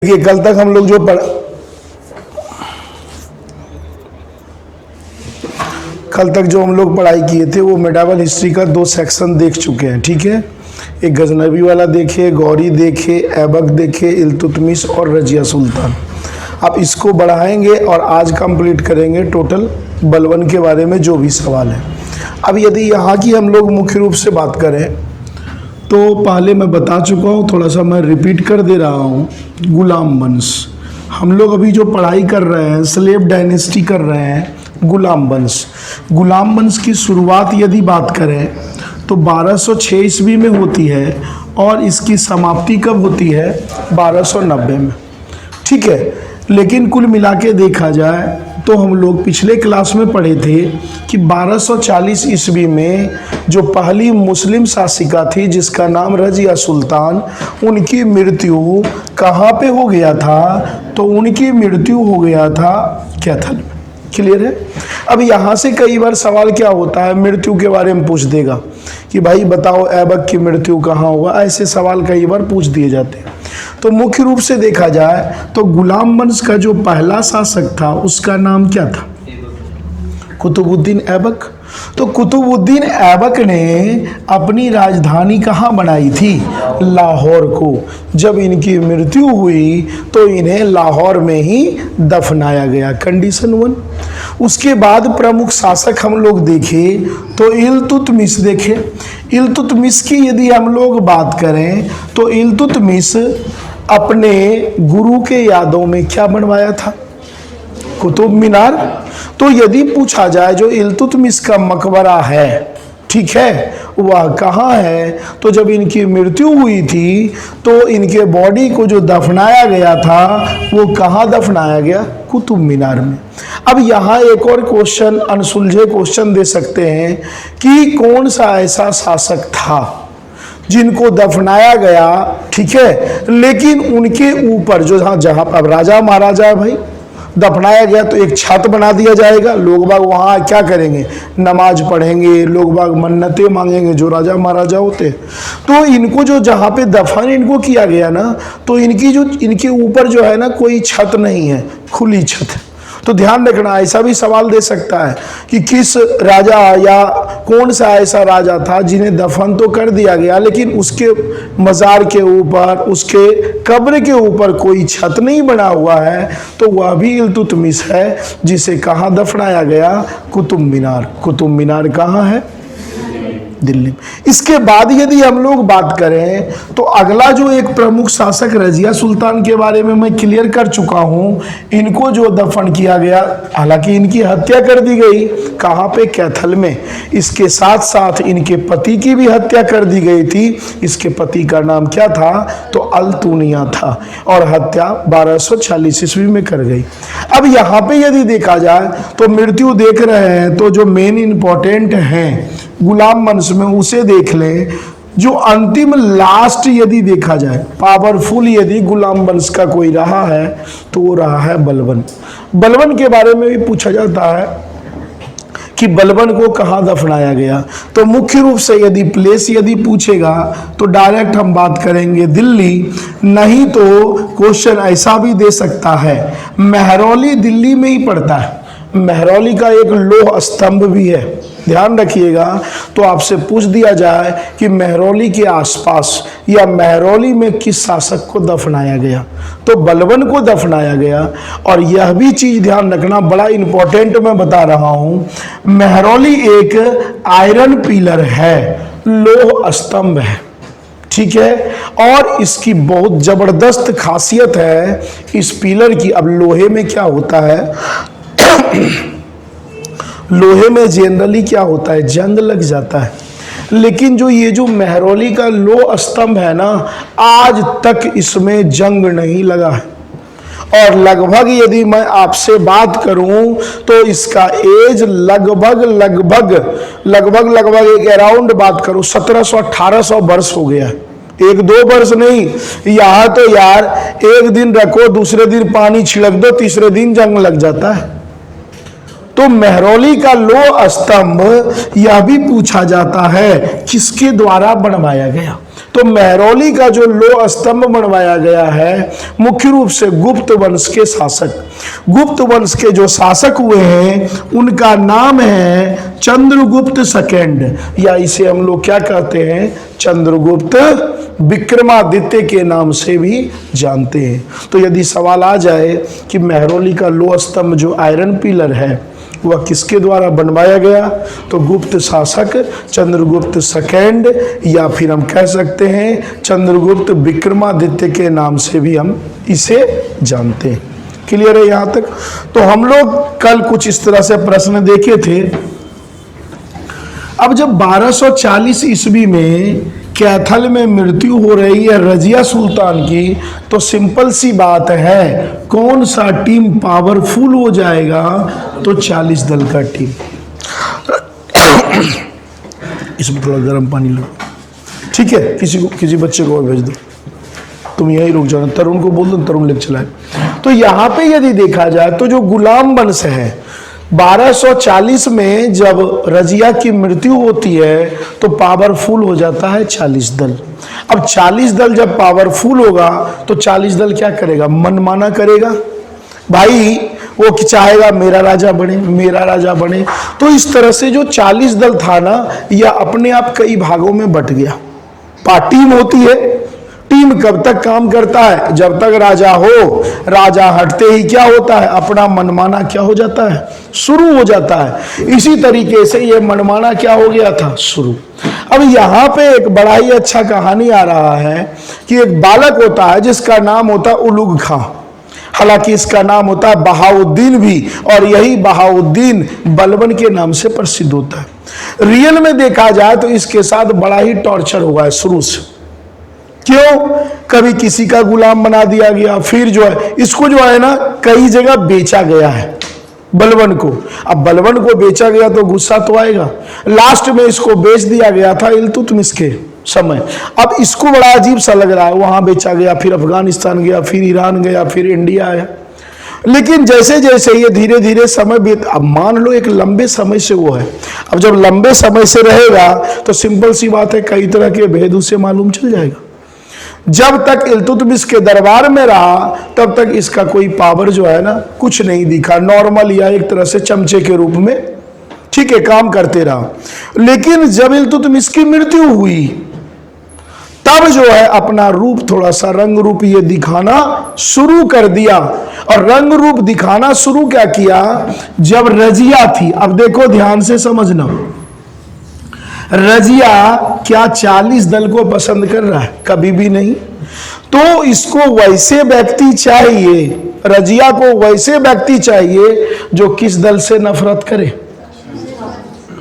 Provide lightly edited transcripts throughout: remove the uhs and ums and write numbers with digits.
देखिए कल तक हम लोग जो पढ़ाई किए थे वो मेडावल हिस्ट्री का 2 सेक्शन देख चुके हैं। ठीक है, एक गजनवी वाला देखे, गौरी देखे, ऐबक देखे, इल्तुतमिश और रजिया सुल्तान। अब इसको बढ़ाएंगे और आज कंप्लीट करेंगे टोटल बलबन के बारे में जो भी सवाल है। अब यदि यहाँ की हम लोग मुख्य रूप से बात करें तो पहले मैं बता चुका हूँ, थोड़ा सा मैं रिपीट कर दे रहा हूँ। गुलाम वंश, हम लोग अभी जो पढ़ाई कर रहे हैं स्लेव डायनेस्टी कर रहे हैं। गुलाम वंश की शुरुआत यदि बात करें तो 1206 ईस्वी में होती है और इसकी समाप्ति कब होती है? 1290 में। ठीक है, लेकिन कुल मिला के देखा जाए तो हम लोग पिछले क्लास में पढ़े थे कि 1240 ईस्वी में जो पहली मुस्लिम शासिका थी जिसका नाम रजिया सुल्तान, उनकी मृत्यु कहाँ पे हो गया था? तो उनकी मृत्यु हो गया था कैथल में। क्लियर है? अब यहाँ से कई बार सवाल क्या होता है, मृत्यु के बारे में पूछ देगा कि भाई बताओ ऐबक की मृत्यु कहाँ हुआ। ऐसे सवाल कई बार पूछ दिए जाते हैं। तो मुख्य रूप से देखा जाए तो गुलाम वंश का जो पहला शासक था उसका नाम क्या था? कुतुबुद्दीन ऐबक। तो कुतुबुद्दीन ऐबक ने अपनी राजधानी कहाँ बनाई थी? लाहौर को। जब इनकी मृत्यु हुई तो इन्हें लाहौर में ही दफनाया गया। कंडीशन 1। उसके बाद प्रमुख शासक हम लोग देखे तो इल्तुतमिश देखे। इल्तुतमिश की यदि हम लोग बात करें तो इल्तुतमिश अपने गुरु के यादों में क्या बनवाया था? कुतुब मीनार। तो यदि पूछा जाए जो इल्तुतमिश का मकबरा है, ठीक है, वह कहाँ है? तो जब इनकी मृत्यु हुई थी तो इनके बॉडी को जो दफनाया गया था वो कहाँ दफनाया गया? कुतुब मीनार में। अब यहाँ एक और क्वेश्चन, अनसुलझे क्वेश्चन दे सकते हैं कि कौन सा ऐसा शासक था जिनको दफनाया गया, ठीक है, लेकिन उनके ऊपर जो जहाँ अब राजा महाराजा भाई दफनाया गया तो एक छत बना दिया जाएगा, लोग बाग वहाँ क्या करेंगे? नमाज पढ़ेंगे, लोग बाग मन्नतें मांगेंगे जो राजा महाराजा होते। तो इनको जो जहाँ पे दफन इनको किया गया ना, तो इनके ऊपर जो है ना कोई छत नहीं है, खुली छत। तो ध्यान रखना, ऐसा भी सवाल दे सकता है कि किस राजा या कौन सा ऐसा राजा था जिन्हें दफन तो कर दिया गया लेकिन उसके मज़ार के ऊपर, उसके कब्र के ऊपर कोई छत नहीं बना हुआ है। तो वह भी इल्तुतमिश है जिसे कहाँ दफनाया गया? कुतुब मीनार। कुतुब मीनार कहाँ है? दिल्ली। इसके बाद यदि हम लोग बात करें तो अगला जो एक प्रमुख शासक रजिया सुल्तान के बारे में मैं क्लियर कर चुका हूं। इनको जो दफन किया गया, हालांकि इनकी हत्या कर दी गई, कहाँ पे? कैथल में। इसके साथ साथ इनके पति की भी हत्या कर दी गई थी। इसके पति का नाम क्या था? तो अल्तुनिया था और हत्या 1240 ईस्वी में कर गई। अब यहाँ पे यदि देखा जाए तो मृत्यु देख रहे हैं तो जो मेन इंपॉर्टेंट हैं गुलाम वंश में उसे देख लें। जो अंतिम लास्ट यदि देखा जाए, पावरफुल यदि गुलाम वंश का कोई रहा है तो वो रहा है बलबन। बलबन के बारे में भी पूछा जाता है कि बलबन को कहाँ दफनाया गया। तो मुख्य रूप से यदि प्लेस यदि पूछेगा तो डायरेक्ट हम बात करेंगे दिल्ली, नहीं तो क्वेश्चन ऐसा भी दे सकता है महरौली दिल्ली में ही पड़ता है। महरौली का एक लौह स्तंभ भी है, ध्यान रखिएगा। तो आपसे पूछ दिया जाए कि महरौली के आसपास या महरौली में किस शासक को दफनाया गया, तो बलबन को दफनाया गया। और यह भी चीज ध्यान रखना, बड़ा इंपॉर्टेंट मैं बता रहा हूं, महरौली एक आयरन पिलर है, लौह स्तंभ है, ठीक है, और इसकी बहुत जबरदस्त खासियत है इस पिलर की। अब लोहे में क्या होता है लोहे में जनरली क्या होता है? जंग लग जाता है, लेकिन जो महरौली का लौह स्तंभ है ना, आज तक इसमें जंग नहीं लगा है। और लगभग यदि मैं आपसे बात करूं तो इसका एज लगभग एक अराउंड बात करूं 1700-1800 वर्ष हो गया है। 1-2 वर्ष नहीं, यहाँ तो यार एक दिन रखो, दूसरे दिन पानी छिड़क दो, तीसरे दिन जंग लग जाता है। तो महरौली का लौह स्तंभ यह भी पूछा जाता है किसके द्वारा बनवाया गया। तो मेहरौली का जो लोह स्तंभ बनवाया गया है मुख्य रूप से गुप्त वंश के शासक, गुप्त वंश के जो शासक हुए हैं उनका नाम है चंद्रगुप्त सेकंड, या इसे हम लोग क्या कहते हैं, चंद्रगुप्त विक्रमादित्य के नाम से भी जानते हैं। तो यदि सवाल आ जाए कि मेहरौली का लोह स्तंभ जो आयरन पिलर है वह किसके द्वारा बनवाया गया, तो गुप्त शासक चंद्रगुप्त सेकंड, या फिर हम कह सकते हैं चंद्रगुप्त विक्रमादित्य के नाम से भी हम इसे जानते हैं। क्लियर है यहाँ तक? तो हम लोग कल कुछ इस तरह से प्रश्न देखे थे। अब जब 1240 ईस्वी में कैथल में मृत्यु हो रही है रजिया सुल्तान की, तो सिंपल सी बात है कौन सा टीम पावरफुल हो जाएगा, तो 40 दल का टीम। इसमें थोड़ा गर्म पानी लो, ठीक है? किसी बच्चे को और भेज दो, तुम यहीं रुक जाना, तरुण को बोल दो, तरुण लेके चलाए। तो यहाँ पे यदि देखा जाए तो जो गुलाम वंश है 1240 में जब रजिया की मृत्यु होती है तो पावरफुल हो जाता है 40 दल। अब 40 दल जब पावरफुल होगा तो 40 दल क्या करेगा, मनमाना करेगा भाई, वो चाहेगा मेरा राजा बने, मेरा राजा बने। तो इस तरह से जो 40 दल था ना, यह अपने आप कई भागों में बट गया। टीम होती है, टीम कब तक काम करता है, जब तक राजा हो, राजा हटते ही क्या होता है, अपना मनमाना क्या हो जाता है, शुरू हो जाता है। इसी तरीके से ये मनमाना क्या हो गया था, शुरू। अब यहाँ पे एक बड़ा ही अच्छा कहानी आ रहा है कि एक बालक होता है जिसका नाम होता है उलुग खां, हालांकि इसका नाम होता है बहाउद्दीन भी, और यही बहाउद्दीन बलबन के नाम से प्रसिद्ध होता है। रियल में देखा जाए तो इसके साथ बड़ा ही टॉर्चर हुआ है शुरू से। क्यों? कभी किसी का गुलाम बना दिया गया, फिर जो है इसको जो है ना कई जगह बेचा गया है बलबन को। अब बलबन को बेचा गया तो गुस्सा तो आएगा। लास्ट में इसको बेच दिया गया था इल्तुतमिश के समय। अब इसको बड़ा अजीब सा लग रहा है, वहां बेचा गया, फिर अफगानिस्तान गया, फिर ईरान गया, फिर इंडिया आया। लेकिन जैसे जैसे ये धीरे धीरे समय बीत, अब मान लो एक लंबे समय से वो है, अब जब लंबे समय से रहेगा तो सिंपल सी बात है कई तरह के भेद उसे मालूम चल जाएगा। जब तक इल्तुतमिश के दरबार में रहा तब तक इसका कोई पावर जो है ना कुछ नहीं दिखा, नॉर्मल या एक तरह से चमचे के रूप में ठीक है काम करते रहा। लेकिन जब इल्तुतमिश की मृत्यु हुई तब जो है अपना रूप थोड़ा सा रंग रूप ये दिखाना शुरू कर दिया। और रंग रूप दिखाना शुरू क्या किया, जब रजिया थी। अब देखो ध्यान से समझना, रजिया क्या 40 दल को पसंद कर रहा है, कभी भी नहीं। तो इसको वैसे व्यक्ति चाहिए, रजिया को वैसे व्यक्ति चाहिए जो किस दल से नफरत करे,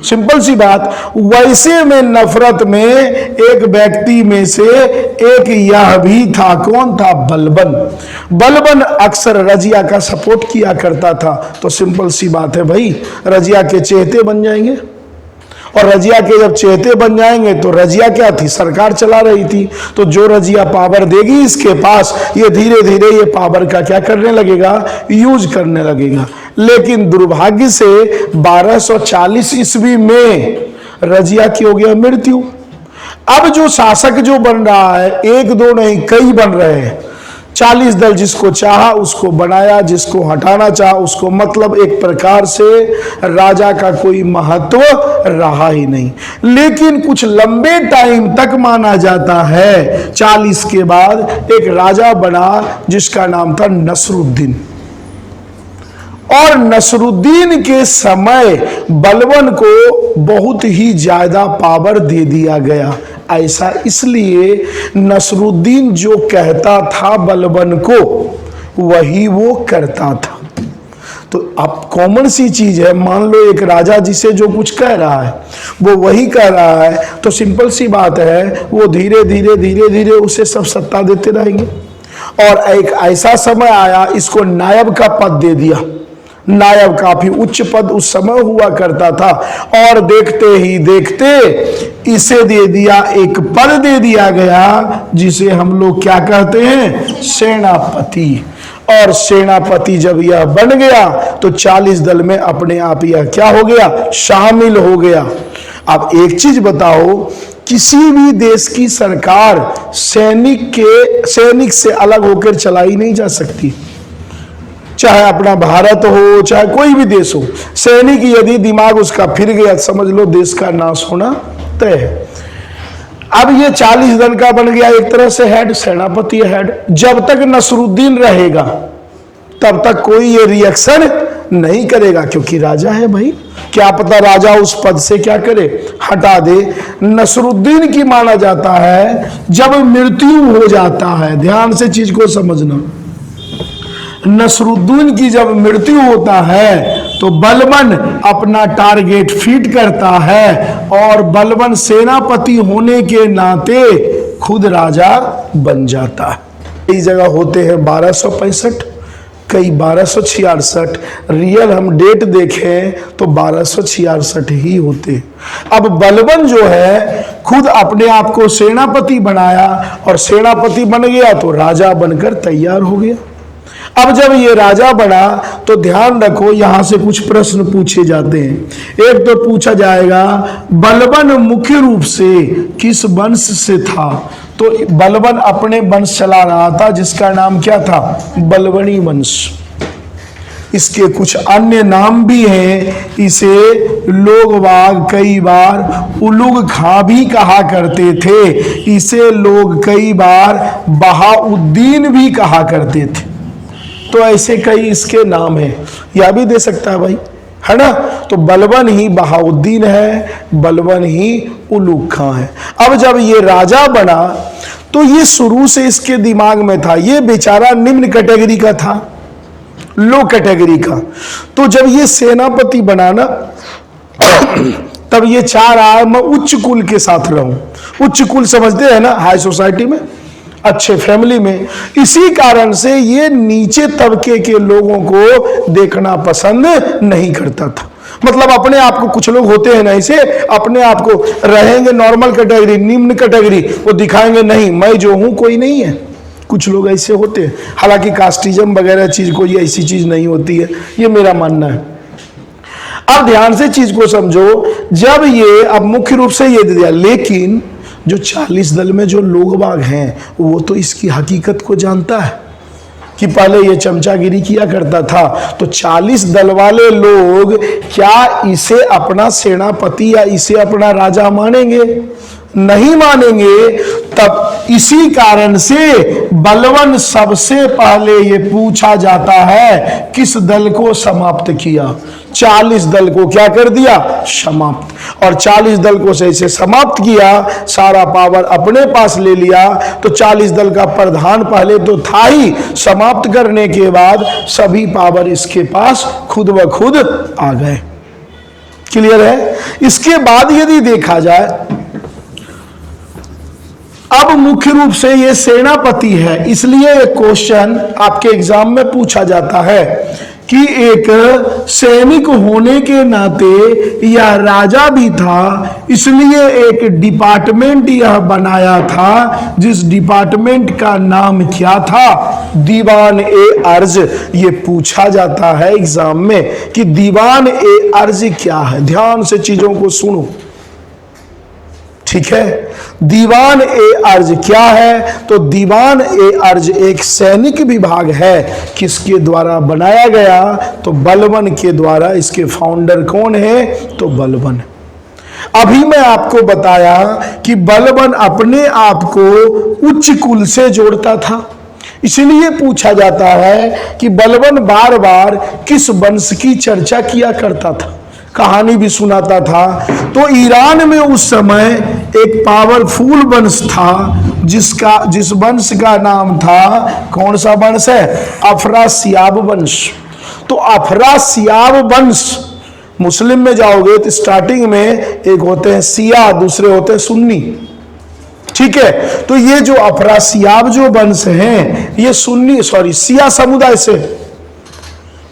सिंपल सी बात। वैसे में नफरत में एक व्यक्ति में से एक यह भी था, कौन था, बलबन। बलबन अक्सर रजिया का सपोर्ट किया करता था। तो सिंपल सी बात है भाई, रजिया के चहेते बन जाएंगे। और रजिया के जब चहेते बन जाएंगे तो रजिया क्या थी, सरकार चला रही थी। तो जो रजिया पावर देगी इसके पास, ये धीरे धीरे ये पावर का क्या करने लगेगा, यूज करने लगेगा। लेकिन दुर्भाग्य से 1240 ईस्वी में रजिया की हो गया मृत्यु। अब जो शासक जो बन रहा है, एक दो नहीं कई बन रहे हैं। 40 दल जिसको चाहा उसको बनाया, जिसको हटाना चाहा उसको, मतलब एक प्रकार से राजा का कोई महत्व रहा ही नहीं। लेकिन कुछ लंबे टाइम तक माना जाता है 40 के बाद एक राजा बना जिसका नाम था नसरुद्दीन। और नसरुद्दीन के समय बलबन को बहुत ही ज्यादा पावर दे दिया गया। ऐसा इसलिए नसरुद्दीन जो कहता था बलबन को वही वो करता था। तो अब कॉमन सी चीज है, मान लो एक राजा जिसे जो कुछ कह रहा है वो वही कह रहा है, तो सिंपल सी बात है वो धीरे धीरे उसे सब सत्ता देते रहेंगे। और एक ऐसा समय आया इसको नायब का पद दे दिया। नायब काफी उच्च पद उस समय हुआ करता था। और देखते ही देखते इसे दे दिया, एक पद दे दिया गया जिसे हम लोग क्या कहते हैं, सेनापति। और सेनापति जब यह बन गया तो 40 दल में अपने आप यह क्या हो गया, शामिल हो गया। अब एक चीज बताओ किसी भी देश की सरकार सैनिक से अलग होकर चलाई नहीं जा सकती। चाहे अपना भारत हो, चाहे कोई भी देश हो, सैनिक यदि दिमाग उसका फिर गया, समझ लो देश का नाश होना तय है। अब ये 40 दल का बन गया एक तरह से हेड, सेनापति हेड। जब तक नसरुद्दीन रहेगा तब तक कोई ये रिएक्शन नहीं करेगा, क्योंकि राजा है भाई। क्या पता राजा उस पद से क्या करे, हटा दे। नसरुद्दीन की माना जाता है जब मृत्यु हो जाता है, ध्यान से चीज को समझना, नसरुद्दीन की जब मृत्यु होता है तो बलबन अपना टारगेट फिट करता है और बलबन सेनापति होने के नाते खुद राजा बन जाता है। कई जगह होते हैं 1265, कई 1266, रियल हम डेट देखें तो 1266 ही होते। अब बलबन जो है खुद अपने आप को सेनापति बनाया और सेनापति बन गया तो राजा बनकर तैयार हो गया। अब जब ये राजा बना तो ध्यान रखो, यहां से कुछ प्रश्न पूछे जाते हैं। एक तो पूछा जाएगा बलबन मुख्य रूप से किस वंश से था, तो बलबन अपने वंश चला रहा था जिसका नाम क्या था, बलबनी वंश। इसके कुछ अन्य नाम भी हैं, इसे लोग बाग कई बार उलुग खां भी कहा करते थे, इसे लोग कई बार बहाउद्दीन भी कहा करते थे। तो ऐसे कई इसके नाम हैं, यह भी दे सकता है भाई, है ना। तो बलबन ही बहाउद्दीन है, बलबन ही उलुग खां है। अब जब ये राजा बना तो ये शुरू से इसके दिमाग में था, ये बेचारा निम्न कैटेगरी का था, लो कैटेगरी का। तो जब ये सेनापति बना ना तब ये चाह रहा है मैं उच्च कुल के साथ रहूं। उच्च कुल समझते हैं ना, हाई सोसाइटी में, अच्छे फैमिली में। इसी कारण से ये नीचे तबके के लोगों को देखना पसंद नहीं करता था। मतलब अपने आप को, कुछ लोग होते हैं ना ऐसे, अपने आप को रहेंगे नॉर्मल कैटेगरी, निम्न कैटेगरी, वो दिखाएंगे नहीं मैं जो हूं कोई नहीं है। कुछ लोग ऐसे होते हैं, हालांकि कास्टिज्म वगैरह चीज कोई ऐसी चीज नहीं होती है, ये मेरा मानना है। अब ध्यान से चीज को समझो, जब ये अब मुख्य रूप से ये दे दिया, लेकिन जो 40 दल में जो लोग बाग हैं वो तो इसकी हकीकत को जानता है कि पहले ये चमचागिरी किया करता था। तो 40 दल वाले लोग क्या इसे अपना सेनापति या इसे अपना राजा मानेंगे? नहीं मानेंगे। तब इसी कारण से बलबन सबसे पहले ये पूछा जाता है किस दल को समाप्त किया? 40 दल को क्या कर दिया? समाप्त। और 40 दल को से इसे समाप्त किया, सारा पावर अपने पास ले लिया। तो 40 दल का प्रधान पहले तो था ही, समाप्त करने के बाद सभी पावर इसके पास खुद ब खुद आ गए। क्लियर है? इसके बाद यदि देखा जाए, अब मुख्य रूप से ये सेनापति है, इसलिए एक क्वेश्चन आपके एग्जाम में पूछा जाता है कि एक सैनिक होने के नाते यह राजा भी था, इसलिए एक डिपार्टमेंट यह बनाया था जिस डिपार्टमेंट का नाम क्या था? दीवान ए अर्ज। ये पूछा जाता है एग्जाम में कि दीवान ए अर्ज क्या है। ध्यान से चीजों को सुनो, ठीक है। दीवान ए अर्ज क्या है? तो दीवान ए अर्ज एक सैनिक विभाग है। किसके द्वारा बनाया गया? तो बलबन के द्वारा। इसके फाउंडर कौन है? तो बलबन। अभी मैं आपको बताया कि बलबन अपने आप को उच्च कुल से जोड़ता था, इसलिए पूछा जाता है कि बलबन बार बार किस वंश की चर्चा किया करता था, कहानी भी सुनाता था। तो ईरान में उस समय एक पावरफुल वंश था जिस वंश का नाम था, कौन सा वंश है? अफरासियाब वंश। तो अफरासियाब वंश, मुस्लिम में जाओगे तो स्टार्टिंग में एक होते हैं सिया, दूसरे होते हैं सुन्नी, ठीक है। तो ये जो अफरासियाब जो वंश हैं, ये सुन्नी सिया समुदाय से,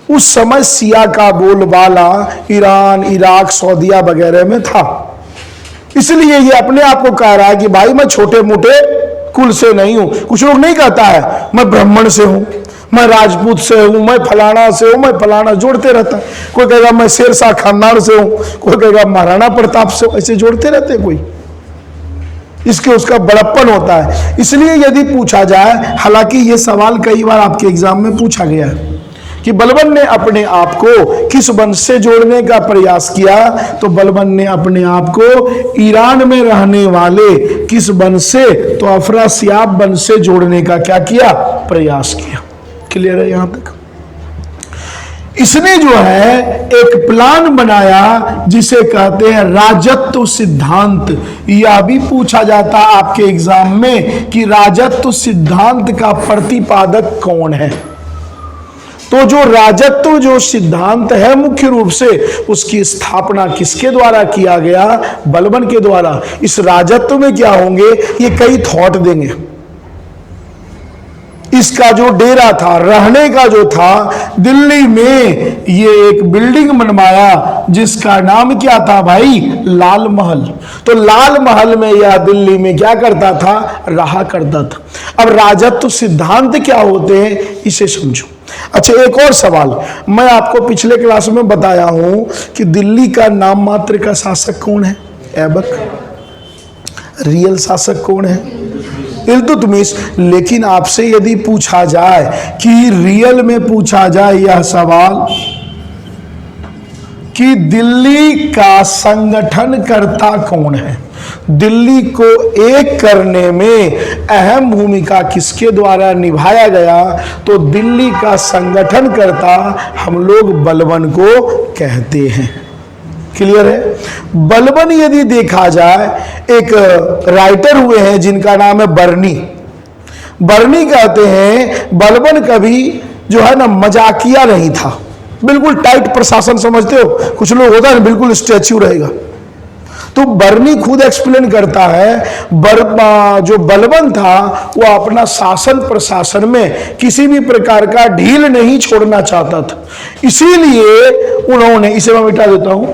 उस समय सिया का बोलबाला ईरान, इराक, सऊदीया वगैरह में था। इसलिए ये अपने आप को कह रहा है कि भाई मैं छोटे मोटे कुल से नहीं हूं। कुछ लोग नहीं कहता है मैं ब्राह्मण से हूं, मैं राजपूत से हूं, मैं फलाना से हूं, मैं फलाना, जोड़ते रहता है। कोई कहेगा मैं शेरशाह खानदान से हूं, कोई कहेगा महाराणा प्रताप से, ऐसे जोड़ते रहते कोई। इसके उसका बड़प्पन होता है। इसलिए यदि पूछा जाए, हालांकि ये सवाल कई बार आपके एग्जाम में पूछा गया है कि बलबन ने अपने आप को किस वंश से जोड़ने का प्रयास किया, तो बलबन ने अपने आप को ईरान में रहने वाले किस वंश से, तो अफरासियाब वंश से जोड़ने का क्या किया, प्रयास किया। क्लियर है यहां तक? इसने जो है एक प्लान बनाया जिसे कहते हैं राजत्व सिद्धांत। यह भी पूछा जाता है आपके एग्जाम में कि राजत्व सिद्धांत का प्रतिपादक कौन है। तो जो राजत्व जो सिद्धांत है मुख्य रूप से उसकी स्थापना किसके द्वारा किया गया, बलबन के द्वारा। इस राजत्व में क्या होंगे, ये कई थॉट देंगे। इसका जो डेरा था, रहने का जो था, दिल्ली में ये एक बिल्डिंग बनवाया जिसका नाम क्या था भाई, लाल महल। तो लाल महल में यह दिल्ली में क्या करता था, रहा करता था। अब राजत्व सिद्धांत क्या होते हैं इसे समझो। अच्छा, एक और सवाल, मैं आपको पिछले क्लास में बताया हूं कि दिल्ली का नाम मात्र का शासक कौन है, ऐबक। रियल शासक कौन है, इल्तुतमिश। लेकिन आपसे यदि पूछा जाए कि रियल में पूछा जाए यह सवाल कि दिल्ली का संगठनकर्ता कौन है, दिल्ली को एक करने में अहम भूमिका किसके द्वारा निभाया गया, तो दिल्ली का संगठनकर्ता हम लोग बलबन को कहते हैं। क्लियर है? बलबन यदि देखा जाए, एक राइटर हुए हैं जिनका नाम है बर्नी। बर्नी कहते हैं बलबन कभी जो है ना मजाकिया नहीं था, बिल्कुल टाइट प्रशासन समझते हो, कुछ लोग होता है बिल्कुल स्टैच्यू रहेगा। तो बर्नी खुद एक्सप्लेन करता है जो बलबन था वो अपना शासन प्रशासन में किसी भी प्रकार का ढील नहीं छोड़ना चाहता था। इसीलिए उन्होंने, इसे मैं मिटा देता हूं,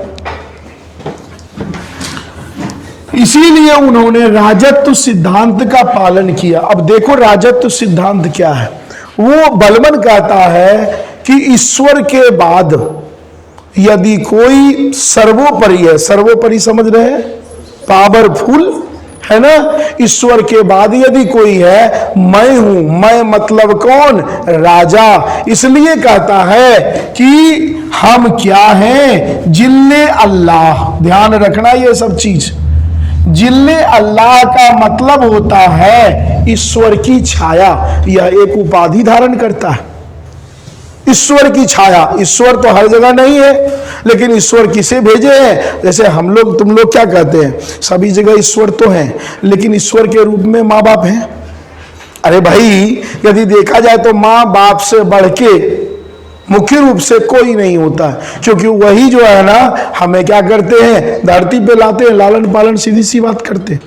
इसीलिए उन्होंने राजत्व सिद्धांत का पालन किया। अब देखो राजत्व सिद्धांत क्या है। वो बलबन कहता है कि ईश्वर के बाद यदि कोई सर्वोपरि है, सर्वोपरि समझ रहे हैं, पावरफुल है ना, ईश्वर के बाद यदि कोई है, मैं हूं। मैं मतलब कौन, राजा। इसलिए कहता है कि हम क्या हैं, जिल्ले अल्लाह। ध्यान रखना ये सब चीज, जिल्ले अल्लाह का मतलब होता है ईश्वर की छाया। यह एक उपाधि धारण करता है, ईश्वर की छाया। ईश्वर तो हर जगह नहीं है, लेकिन ईश्वर किसे भेजे हैं, जैसे हम लोग तुम लोग क्या कहते हैं, सभी जगह ईश्वर तो हैं, लेकिन ईश्वर के रूप में माँ बाप हैं। अरे भाई, यदि देखा जाए तो माँ बाप से बढ़ के मुख्य रूप से कोई नहीं होता है, क्योंकि वही जो है ना हमें क्या करते हैं, धरती पे लाते हैं, लालन पालन, सीधी सी बात करते हैं।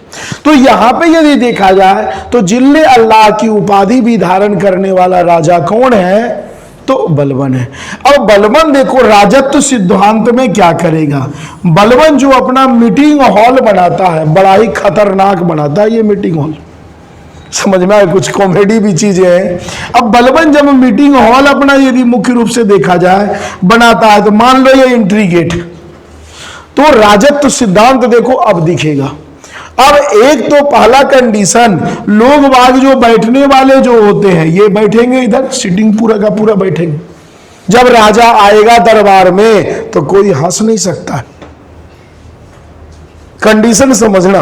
तो यहां पे यदि देखा जाए तो जिल्ले अल्लाह की उपाधि भी धारण करने वाला राजा कौन है, तो बलबन है। अब बलबन देखो राजत्व सिद्धांत में क्या करेगा। बलबन जो अपना मीटिंग हॉल बनाता है, बड़ा ही खतरनाक बनाता है ये मीटिंग हॉल। समझ में आए, कुछ कॉमेडी भी चीजें हैं। अब बलबन जब मीटिंग हॉल अपना यदि मुख्य रूप से देखा जाए बनाता है, तो मान लो ये एंट्री गेट, तो राजत्व सिद्धांत देखो अब दिखेगा। अब एक तो पहला कंडीशन, लोग बाग जो बैठने वाले जो होते हैं ये बैठेंगे इधर, सीटिंग पूरा का पूरा बैठेंगे। जब राजा आएगा दरबार में तो कोई हंस नहीं सकता। कंडीशन समझना,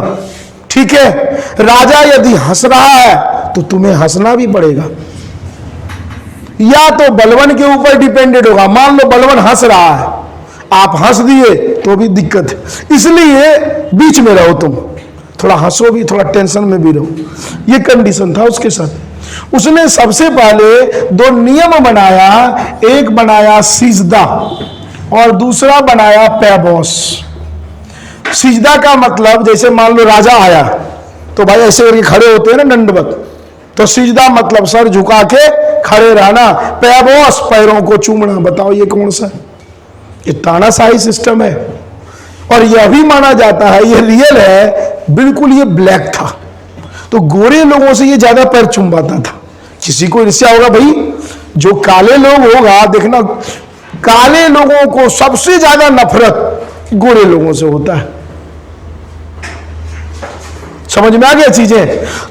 ठीक है। राजा यदि हंस रहा है तो तुम्हें हंसना भी पड़ेगा, या तो बलबन के ऊपर डिपेंडेड होगा। मान लो बलबन हंस रहा है, आप हंस दिए तो भी दिक्कत है, इसलिए बीच में रहो, तुम थोड़ा हंसो भी, थोड़ा टेंशन में भी रहो। ये कंडीशन था उसके साथ। उसने सबसे पहले दो नियम बनाया, एक बनाया सिजदा और दूसरा बनाया पैबॉस। सिजदा का मतलब, जैसे मान लो राजा आया तो भाई ऐसे करके खड़े होते हैं ना दंडवत, तो सिजदा मतलब सर झुका के खड़े रहना। पैबॉस पैरों को चूमना। बताओ ये कौन सा, ये तानाशाही सिस्टम है। और यह भी माना जाता है, ये रियल है, बिल्कुल ये ब्लैक था तो गोरे लोगों से ये ज्यादा पैर चुम्बाता था। किसी को ईर्ष्या होगा भाई, जो काले लोग होगा देखना, काले लोगों को सबसे ज्यादा नफरत गोरे लोगों से होता है। समझ में आ गया चीजें।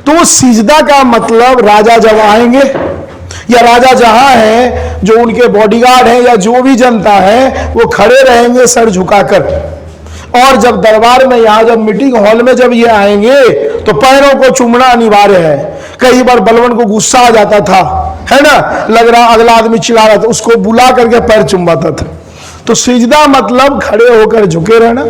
तो सिजदा का मतलब राजा जब आएंगे या राजा जहां है, जो उनके बॉडीगार्ड हैं या जो भी जनता है वो खड़े रहेंगे सर झुकाकर। और जब दरबार में यहां जब मीटिंग हॉल में जब ये आएंगे तो पैरों को चूमना अनिवार्य है। कई बार बलवन को गुस्सा आ जाता था, है ना, लग रहा अगला आदमी चिल्ला रहा था, उसको बुला करके पैर चुम्बाता था। तो सिजदा मतलब खड़े होकर झुके रहना,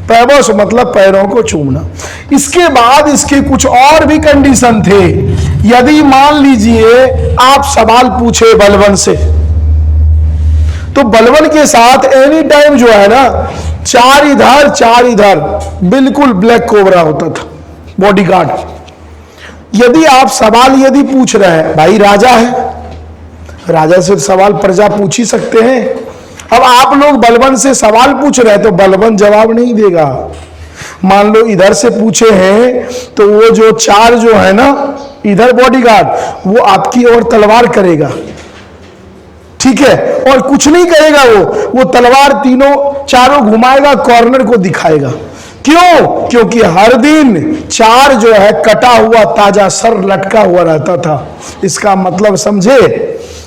पैबोस मतलब पैरों को चूमना। इसके बाद इसके कुछ और भी कंडीशन थे। यदि मान लीजिए आप सवाल पूछे बलवन से, तो बलवन के साथ एनी टाइम जो है ना, चार इधर बिल्कुल ब्लैक कोबरा होता था बॉडीगार्ड। यदि आप सवाल यदि पूछ रहे हैं, भाई राजा है, राजा से सवाल प्रजा पूछ ही सकते हैं। अब आप लोग बलवन से सवाल पूछ रहे हैं तो बलवन जवाब नहीं देगा। मान लो इधर से पूछे हैं तो वो जो चार जो है ना इधर बॉडीगार्ड, वो आपकी ओर तलवार करेगा, ठीक है, और कुछ नहीं करेगा। वो तलवार तीनों चारों घुमाएगा, कॉर्नर को दिखाएगा। क्यों? क्योंकि हर दिन चार जो है कटा हुआ ताजा सर लटका हुआ रहता था। इसका मतलब समझे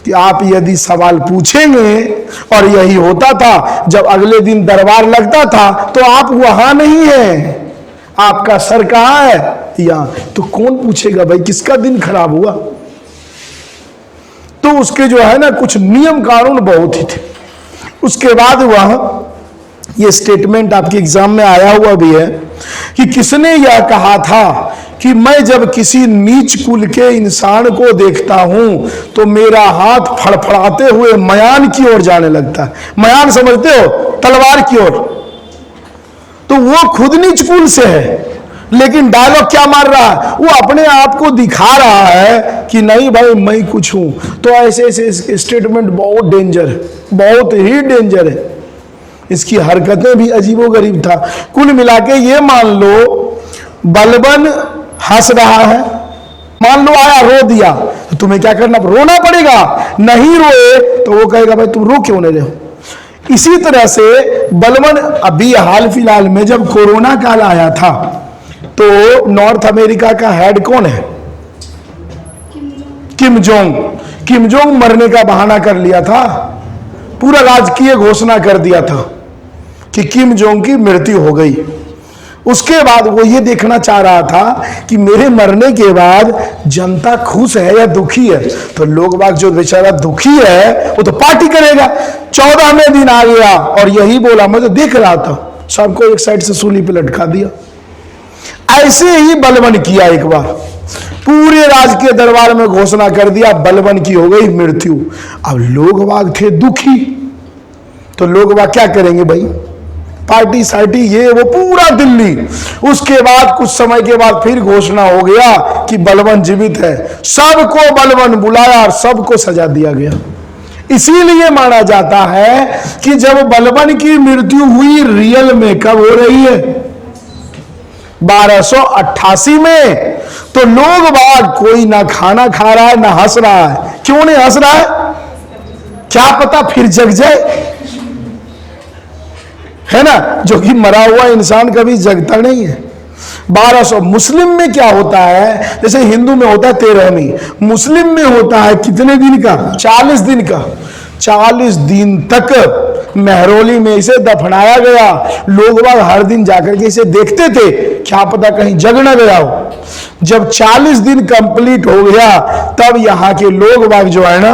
कि आप यदि सवाल पूछेंगे, और यही होता था जब अगले दिन दरबार लगता था तो आप वहां नहीं हैं, आपका सर कहां है? यहां। तो कौन पूछेगा भाई किसका दिन खराब हुआ? तो उसके जो है ना कुछ नियम कानून बहुत ही थे। उसके बाद वह ये स्टेटमेंट आपके एग्जाम में आया हुआ भी है कि किसने यह कहा था कि मैं जब किसी नीच कुल के इंसान को देखता हूं तो मेरा हाथ फड़फड़ाते हुए मयान की ओर जाने लगता है। मयान समझते हो? तलवार की ओर। तो वो खुद नीच कुल से है, लेकिन डायलॉग क्या मार रहा है? वो अपने आप को दिखा रहा है कि नहीं भाई मैं कुछ हूं। तो ऐसे ऐसे स्टेटमेंट बहुत डेंजर है, बहुत ही डेंजर है। इसकी हरकतें भी अजीबोगरीब था। कुल मिला के ये मान लो बलवन हंस रहा है, मान लो आया रो दिया, तो तुम्हें क्या करना? रोना पड़ेगा। नहीं रोए तो वो कहेगा भाई तुम रो क्यों नहीं रहे हो। इसी तरह से बलवन अभी हाल फिलहाल में जब कोरोना काल आया था तो नॉर्थ अमेरिका का हेड कौन है? Kim Jong. किम जोंग मरने का बहाना कर लिया था, पूरा राजकीय घोषणा कर दिया था कि किम जोंग की मृत्यु हो गई। उसके बाद वो ये देखना चाह रहा था कि मेरे मरने के बाद जनता खुश है या दुखी है। तो लोग बाग जो बेचारा दुखी है वो तो पार्टी करेगा। 14वें दिन आ गया और यही बोला, मैं तो देख रहा था, सबको एक साइड से सूली पे लटका दिया। ऐसे ही बलवन किया एक बार, पूरे राज के दरबार में घोषणा कर दिया बलवन की हो गई मृत्यु। अब लोग बाग थे दुखी, तो लोग बाग क्या करेंगे भाई? पार्टी सार्टी ये वो पूरा दिल्ली। उसके बाद कुछ समय के बाद फिर घोषणा हो गया कि बलवन जीवित है। सबको बलवन बुलाया और सबको सजा दिया गया। इसीलिए माना जाता है कि जब बलवन की मृत्यु हुई रियल में कब हो रही है? 1288 में। तो लोग बाग कोई ना खाना खा रहा है ना हंस रहा है। क्यों नहीं हंस रहा है? क्या पता फिर जग जाए, है ना, जो कि मरा हुआ इंसान कभी जगता नहीं है। 1200 मुस्लिम में क्या होता है? जैसे हिंदू में होता है 13वीं, मुस्लिम में होता है कितने दिन का? 40 दिन का। 40 दिन तक मेहरौली में इसे दफनाया गया। लोग बाग हर दिन जाकर के इसे देखते थे, क्या पता कहीं जग न गया हो। जब 40 दिन कंप्लीट हो गया तब यहाँ के लोग बाग जो है ना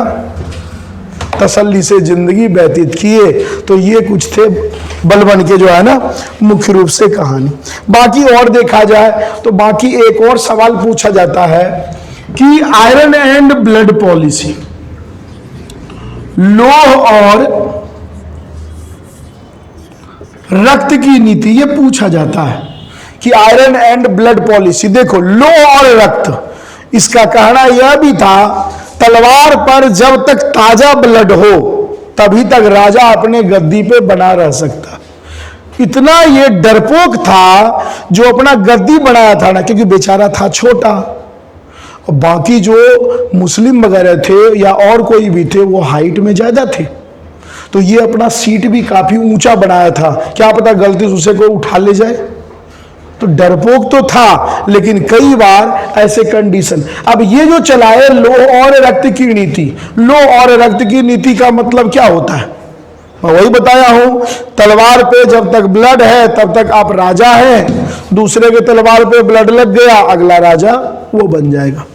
तसल्ली से जिंदगी व्यतीत किए। तो ये कुछ थे बलवन के जो है ना मुख्य रूप से कहानी। बाकी और देखा जाए तो बाकी एक और सवाल पूछा जाता है कि आयरन एंड ब्लड पॉलिसी, लौह और रक्त की नीति, ये पूछा जाता है कि आयरन एंड ब्लड पॉलिसी। देखो लौह और रक्त, इसका कहना यह भी था तलवार पर जब तक ताजा ब्लड हो तभी तक राजा अपने गद्दी पे बना रह सकता। इतना ये डरपोक था जो अपना गद्दी बनाया था ना, क्योंकि बेचारा था छोटा, और बाकी जो मुस्लिम वगैरह थे या और कोई भी थे वो हाइट में ज्यादा थे। तो ये अपना सीट भी काफी ऊंचा बनाया था, क्या पता गलती से उसे कोई उठा ले जाए, तो डरपोक तो था, लेकिन कई बार ऐसे कंडीशन। अब ये जो चलाए लोह और रक्त की नीति, लोह और रक्त की नीति का मतलब क्या होता है? मैं वही बताया हूं, तलवार पे जब तक ब्लड है तब तक आप राजा हैं, दूसरे के तलवार पे ब्लड लग गया, अगला राजा वो बन जाएगा।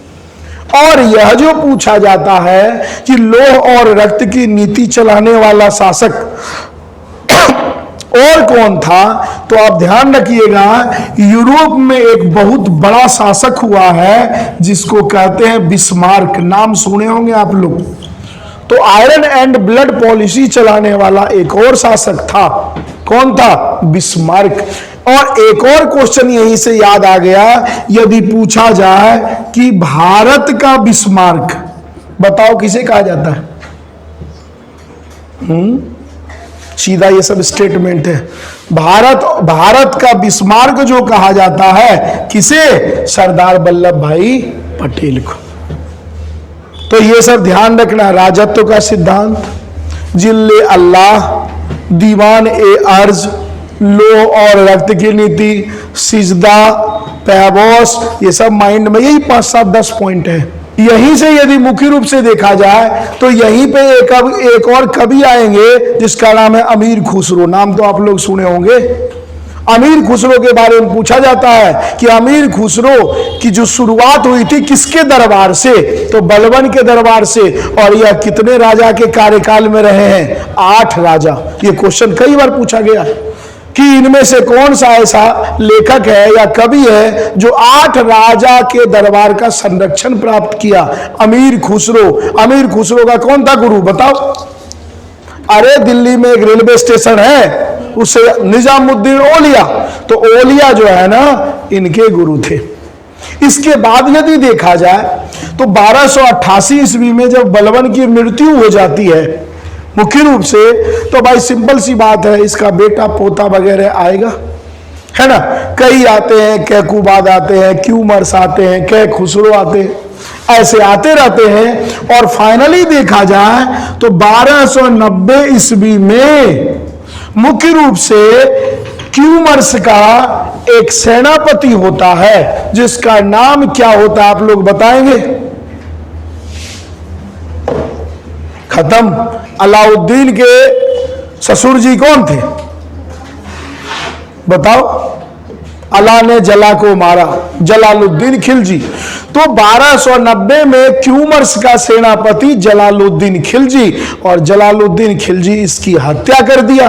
और यह जो पूछा जाता है कि लोह और रक्त की नीति चलाने वाला शासक और कौन था, तो आप ध्यान रखिएगा, यूरोप में एक बहुत बड़ा शासक हुआ है जिसको कहते हैं बिस्मार्क। नाम सुने होंगे आप लोग। तो आयरन एंड ब्लड पॉलिसी चलाने वाला एक और शासक था। कौन था? बिस्मार्क। और एक और क्वेश्चन यहीं से याद आ गया, यदि पूछा जाए कि भारत का बिस्मार्क, बताओ किसे कहा जाता है? सीधा ये सब स्टेटमेंट है। भारत का बिस्मार्क जो कहा जाता है, किसे? सरदार वल्लभ भाई पटेल को। तो ये सब ध्यान रखना। राजत्व का सिद्धांत, जिल्ले अल्लाह, दीवान ए अर्ज, लोह और रक्त की नीति, सिजदा, पैबोस, ये सब माइंड में, यही 5-7-10 पॉइंट है। यहीं से यदि मुख्य रूप से देखा जाए तो यहीं पे एक और कवि आएंगे जिसका नाम है अमीर खुसरो। नाम तो आप लोग सुने होंगे। अमीर खुसरो के बारे में पूछा जाता है कि अमीर खुसरो की जो शुरुआत हुई थी किसके दरबार से? तो बलबन के दरबार से। और यह कितने राजा के कार्यकाल में रहे हैं? 8 राजा। ये क्वेश्चन कई बार पूछा गया कि इनमें से कौन सा ऐसा लेखक है या कवि है जो 8 राजा के दरबार का संरक्षण प्राप्त किया? अमीर खुसरो। अमीर खुसरो का कौन था गुरु, बताओ? अरे दिल्ली में एक रेलवे स्टेशन है, उससे निजामुद्दीन ओलिया। तो ओलिया जो है ना, इनके गुरु थे। इसके बाद यदि देखा जाए तो 1288 ईस्वी में जब बलबन की मृत्यु हो जाती है मुख्य रूप से, तो भाई सिंपल सी बात है, इसका बेटा पोता वगैरह आएगा, है ना। कई आते हैं, कैकुबाद आते हैं, क्यूमर्स आते हैं, कै खुसरो आते हैं, ऐसे आते रहते हैं। और फाइनली देखा जाए तो 1290 ईस्वी में मुख्य रूप से क्यूमर्स का एक सेनापति होता है जिसका नाम क्या होता है, आप लोग बताएंगे? खत्म। अलाउद्दीन के ससुर जी कौन थे, बताओ? अल्लाह ने जला को मारा, जलालुद्दीन खिलजी। तो 1290 में क्यूमर्स का सेनापति जलालुद्दीन खिलजी, और जलालुद्दीन खिलजी इसकी हत्या कर दिया।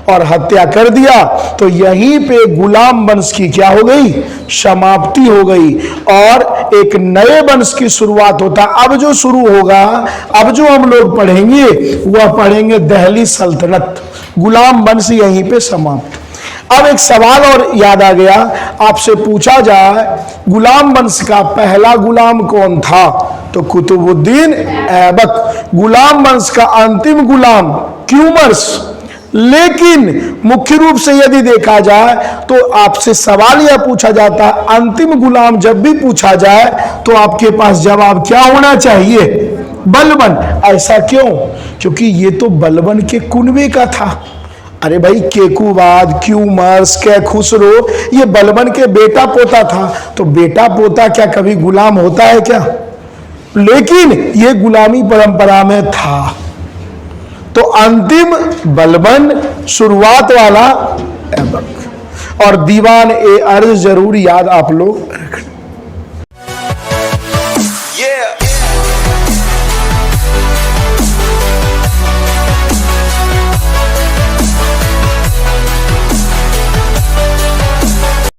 और हत्या कर दिया तो यहीं पे गुलाम वंश की क्या हो गई? समाप्ति हो गई, और एक नए वंश की शुरुआत होता। अब जो शुरू होगा, अब जो हम लोग पढ़ेंगे वह पढ़ेंगे दहली सल्तनत। गुलाम वंश यहीं पे समाप्त। अब एक सवाल और याद आ गया, आपसे पूछा जाए गुलाम वंश का पहला गुलाम कौन था? तो कुतुबुद्दीन ऐबक। गुलाम वंश का अंतिम गुलाम क्यूमर्स। लेकिन मुख्य रूप से यदि देखा जाए तो आपसे सवाल यह पूछा जाता है, अंतिम गुलाम जब भी पूछा जाए तो आपके पास जवाब क्या होना चाहिए? बलबन। ऐसा क्यों? क्योंकि ये तो बलबन के कुनबे का था। अरे भाई, केकुबाद, क्यूमर्स, कै खुसरो, ये बलबन के बेटा पोता था। तो बेटा पोता क्या कभी गुलाम होता है क्या? लेकिन ये गुलामी परंपरा में था। तो अंतिम बलबन, शुरुआत वाला ऐबक। और दीवान ए अर्ज जरूर याद आप लोग रखना।